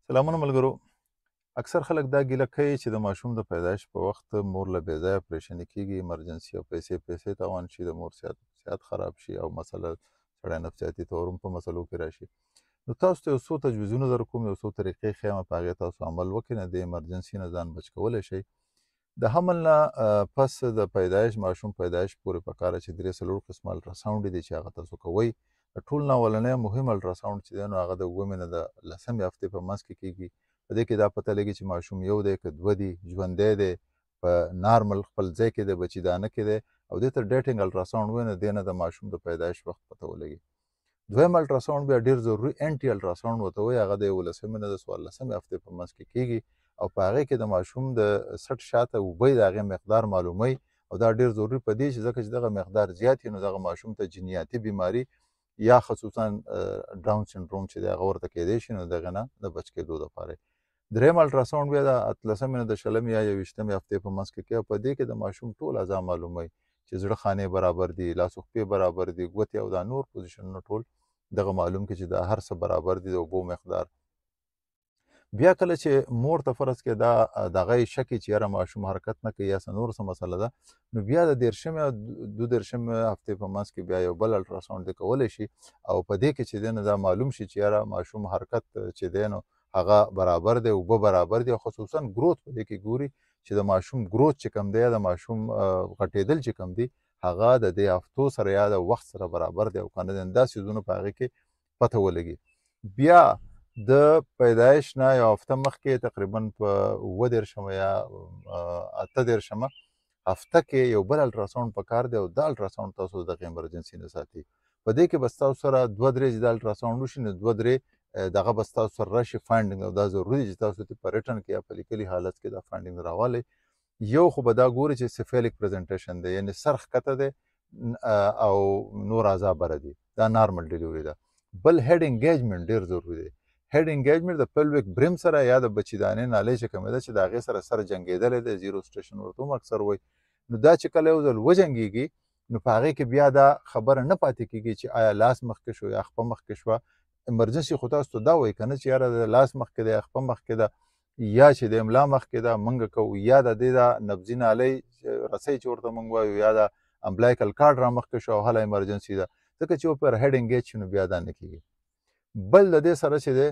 سلامونه ملګرو. اکثر خلک دا ګیله کوي چې د ماشوم د پیدایش په وخت مور له بې ځایه پریشاني کېږي، ایمرجنسي او پیسې تاوان شي، د مور صحت خراب شي او مسله سړی نفسیاتي طور هم په مسلو کې راشي. نو تاسو ته یو څو تجویزونه در کوم، یو څو طریقې ښیم، په هغې تاسو عمل وکړئ، نه د ایمرجنسي نه ځان بچ کولی شئ. د حمل نه پس د پیدایش ماشوم پیدایش پورې پکاره چې 3 قسمه الټراساونډ دي چې هغه تاسو کوئ. ټول نه اولنی مهم الټراساونډ چې دی نو هغه د 7 نه د 10 هفتې په منځ کې کېږي. په دې کې دا پته لګي چې ماشوم یو دی که دوه دي، ژوندی دی، په نارمل خپل ځای کې دی، بچي دانه کې دی، او دې ته ډیټینګ الټراساونډ وایي. نو دې نه د ماشوم د پیدایش وخت پته ولګي. دویم الټراساونډ بیا ډېر ضروري انټي الټراساونډ ورته وایي. هغه د 11 نه د 14 هفتې په منځ کې کېږي او په هغې کې د ماشوم د سټ شاته اوبه د هغې مقدار معلوموي. او دا ډېر ضروري په دې چې ځکه چې دغه مقدار زیات وي نو دغه ماشوم ته جنیاتي بیماري یا خصوصا ډاون سنډروم چې دی هغه ورته کیدی شي، نو د هغې نه د بچ کېدو دپاره. دریم الټراساونډ بیا د 18 نه د 20 یا 21 هفتې په منځ کې کوي او په دې کې د ماشوم ټول اعضا معلوموي چې زړه خانې برابر دي، لاس او پښې برابر دي، ګوتې او دا نور پوزیشنونه ټول دغه معلوم کړي چې دا هر څه برابر دي، د اوبو مقدار. بیا کله چې مور ته فرض کې دا دغه شک چې یاره ماشوم حرکت نه کوي یا څه نور څه مسله ده، نو بیا د 13 او 22 هفتې په منځ کې بیا یو بل الټراساونډ دی کولی شي او په دې کې چې دی نو دا معلوم شي چې یاره ماشوم حرکت چې دی نو هغه برابر دی، اوبه برابر دي، او خصوصا ګروث په دې کې ګوري چې د ماشوم ګروث چې کم دی یا د ماشوم غټېدل چې کم دي هغه د دې هفتو سره یا د وخت سره برابر دی او که نه دی، دا څیزونه په هغې کې پته ولګي. بیا د پیدایش نه یو هفته مخکې تقریبا په 27 یا 28 هفته کې یو بل الټراساونډ پکار دی او دا الټراساونډ تاسو دغه ایمرجنسي نه ساتي. په دې کې به ستاسو سره 2-3 چې دا الټراساونډ وشي نو 2-3 دغه به ستاسو سره راشي فایندینګ، او دا ضروري دی چې تاسو ته په ریټن کې یا په لیکلي حالت کې دا فایندینګ راوالی. یو خو به دا ګوري چې سیفیلیک پریزنټیشن دی، یعنې سر ښکته دی او نور اعضا بره دي، دا نارمل ډیلیوري ده. بل هیډ انګیجمنټ ډېر ضروري دی. هیډ انګیجمنټ د پلویک بریم سره یا د بچي دانې نالۍ چې کومه ده چې د هغې سره سر جنګېدلی دی، زیرو سټیشن ورته هم اکثر وایي. نو دا چې کله یو ځل وجنګېږي نو په هغې کې بیا دا خبره نه پاتې کېږي چې آیا لاس مخکې شو یا خپه مخکې شوه. ایمرجنسي خو تاسو ته دا وایي که نه چې یاره د لاس مخکې ده یا خپه مخکې ده یا چې د املا مخکې ده موږ کوو، یا د دې دا نبضي نالۍ رسۍ چې ورته موږ وایو یا د امبلایکل کارډ را مخکې شو او هله ایمرجنسي ده. ځکه چې پر هیډ انګیج شي نو بیا دا نه کېږي. بل د دې سره چې دی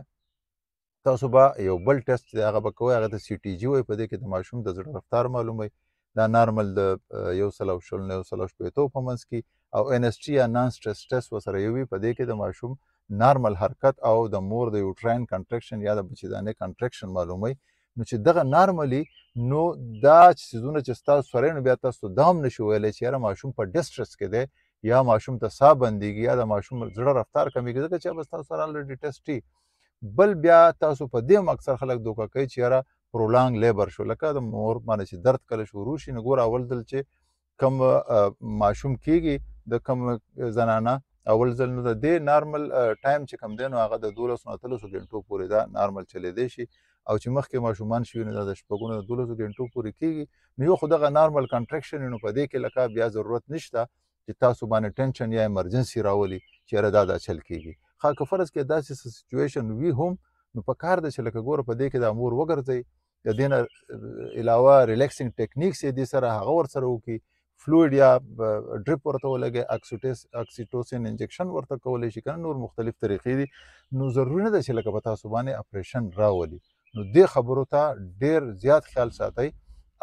تاسو به یو بل ټیسټ دی هغه به کوئ، هغه ته سی ټي جي وایي. په دې کې د ماشوم د زړه رفتار معلوموي. دا نارمل د 120 نه 160 په منځ کې، او ان اس ټي یا نان سټرس ټیسټ ورسره یو وي. په دې کې د ماشوم نارمل حرکت او د مور د یوټراین کنټرکشن یا د بچي دانې کنټرکشن معلوموي. نو چې دغه نارملي نو دا څیزونه چې ستاسو سره نو بیا تاسو دا هم نشو ویلی چې یاره ماشوم په ډسټرس کې دی یا ماشوم ته ساه بندېږي یا د ماشوم زړه رفتار کمیږي، ځکه چې به ستاسو سره الریډي ټیسټ وي. بل بیا تاسو په دې هم اکثر خلک دوکه کوي چې یاره پرولانګ لیبر شو، لکه د مور باندې چې درد کله شروع شي نو ګوره اول ځل چې کم ماشوم کېږي د کم زنانه اول ځل نو د دې نارمل ټایم چې کم دی نو هغه د 12 نه 13 غنټو پورې دا نارمل چلیدی شي، او چې مخکې ماشومان شوي نو دا د شپږو نه 12 غنټو پورې کېږي. نو یو خو دغه نارمل کنټرکشن نو په دې کې لکه بیا ضرورت نشته چې تاسو باندې ټینشن یا ایمرجنسي راولي چې یاره دا چل کېږي. ښه که فرض کې داسې سچویشن وي هم نو په کار ده چې لکه ګوره په دې کې د امور وګرځئ، د دې نه علاوه ریلیکسینګ ټیکنیکس یې دې سره هغه ورسره وکړي، فلویډ یا ډریپ ورته ولګئ، اکسیټوسین انجکشن ورته کولی شي، که نه نور مختلف طریقې دي. نو ضروري نه ده چې لکه په تاسو باندې اپریشن راولي. نو دې خبرو ته ډېر زیات خیال ساتئ،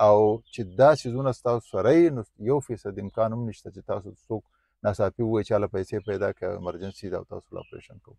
او چې دا څیزونه ستاسو سره یي نو 1% امکان هم نشته چې تاسو څوک ناڅاپي ووایي چې هله پیسې پیدا کړئ ایمرجنسي ده او تاسو له اپریشن کوو.